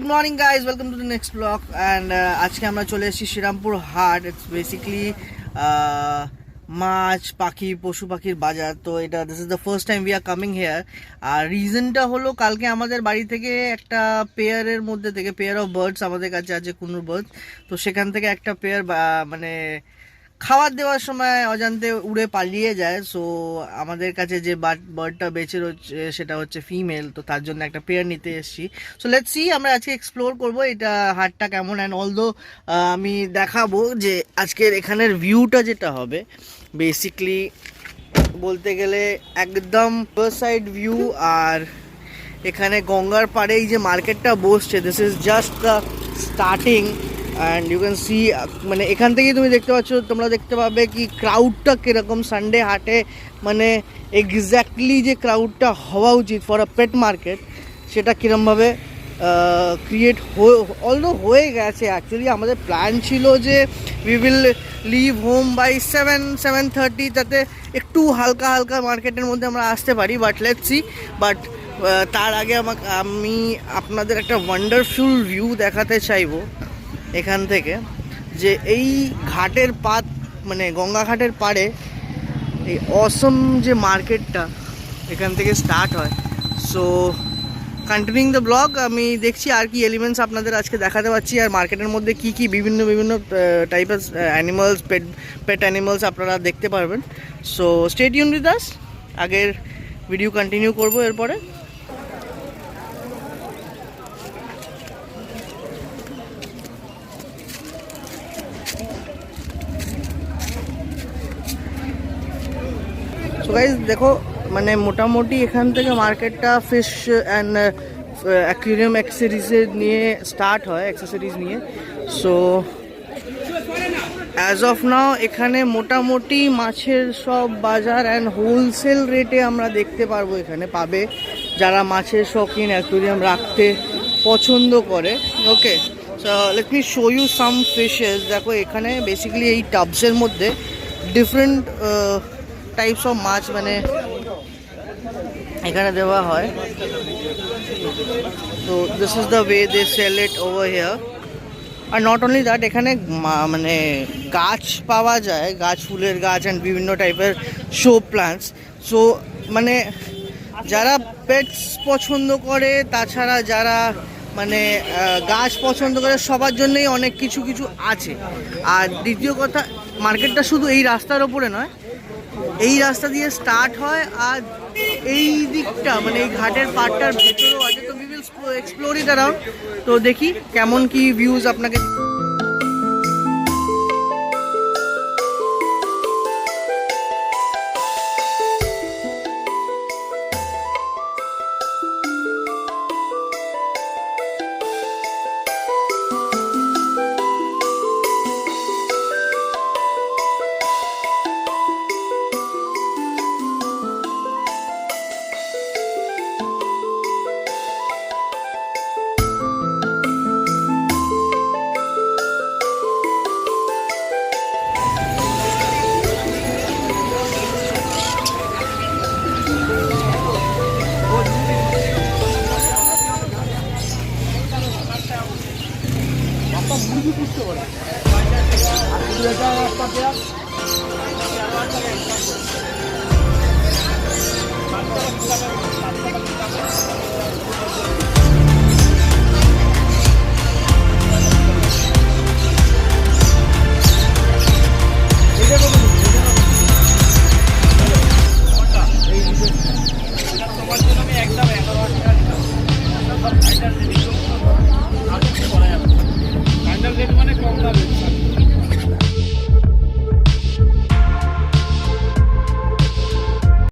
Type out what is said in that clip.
morning guys, welcome to the next vlog and আজকে আমরা চলে এসেছি শ্রীরামপুর হাট। ইটস বেসিক্যালি মাছ পাখি পশু পাখির বাজার। তো এটা this is the first time we are coming here. আর রিজনটা হলো কালকে আমাদের বাড়ি থেকে একটা পেয়ারের মধ্যে থেকে পেয়ার অফ বার্ডস আমাদের কাছে আছে, কুনুর বার্ডস। তো সেখান থেকে একটা পেয়ার মানে খাবার দেওয়ার সময় অজান্তে উড়ে পালিয়ে যায়। সো আমাদের কাছে যে বার্ডটা বেঁচে রয়েছে সেটা হচ্ছে ফিমেল, তো তার জন্য একটা পেয়ার নিতে এসেছি। সো লেটস সি আমরা আজকে এক্সপ্লোর করবো এটা হাটটা কেমন। অ্যান্ড অলদো আমি দেখাবো যে আজকের এখানের ভিউটা যেটা হবে বেসিক্যালি বলতে গেলে একদম সাইড ভিউ। আর এখানে গঙ্গার পাড়ে এই যে মার্কেটটা বসছে, this is just the starting and you can see, মানে এখান থেকেই তুমি দেখতে পাচ্ছ, তোমরা দেখতে পাবে কি ক্রাউডটা কীরকম সানডে হাটে, মানে এক্স্যাক্টলি যে ক্রাউডটা হওয়া উচিত ফর আ পেট মার্কেট সেটা কীরমভাবে ক্রিয়েট অলদো হয়ে গেছে। অ্যাকচুয়ালি আমাদের প্ল্যান ছিল যে we will leave home by 7-7:30, তাতে একটু হালকা হালকা মার্কেটের মধ্যে আমরা আসতে পারি। But let's see. বাট তার আগে আমি আপনাদের একটা ওয়ান্ডারফুল ভিউ দেখাতে চাইবো এখান থেকে, যে এই ঘাটের মানে গঙ্গা ঘাটের পাড়ে এই অসম যে মার্কেটটা এখান থেকে স্টার্ট হয়। সো কন্টিনিউইং দ্য ব্লগ, আমি দেখছি আর কি এলিমেন্টস আপনাদের আজকে দেখাতে পাচ্ছি, আর মার্কেটের মধ্যে কি কি বিভিন্ন টাইপের অ্যানিমালস, পেট অ্যানিমালস আপনারা দেখতে পারবেন। So stay tuned with us, আগের ভিডিও কন্টিনিউ করবো এরপরে। তো গাইজ দেখো, মানে মোটামুটি এখান থেকে মার্কেটটা ফিশ অ্যান্ড অ্যাকুয়ারিয়াম অ্যাক্সেসরিজের নিয়ে স্টার্ট হয়, অ্যাক্সেসরিজ নিয়ে। সো অ্যাজ অফ নাও এখানে মোটামুটি মাছের সব বাজার অ্যান্ড হোলসেল রেটে আমরা দেখতে পারবো, এখানে পাবে যারা মাছের শৌখিন, অ্যাকুয়ারিয়াম রাখতে পছন্দ করে। Okay, so let me show you some fishes. দেখো এখানে বেসিক্যালি এই টাবসের মধ্যে ডিফারেন্ট টাইপস অফ মাছ মানে এখানে দেওয়া হয়। তো this is the way they sell it over here. আর নট অনলি দ্যাট, এখানে মানে গাছ পাওয়া যায়, ফুলের গাছ অ্যান্ড বিভিন্ন টাইপের শো প্লান্টস। সো মানে যারা পেটস পছন্দ করে, তাছাড়া যারা মানে গাছ পছন্দ করে, সবার জন্যই অনেক কিছু আছে। আর দ্বিতীয় কথা, মার্কেটটা শুধু এই রাস্তার ওপরে নয়, এই রাস্তা দিয়ে স্টার্ট হয় আর এই দিকটা মানে এই ঘাটের পাড়টার ভেতরেও আছে। তো we will explore it around. তো দেখি কেমন কি ভিউজ আপনাকে।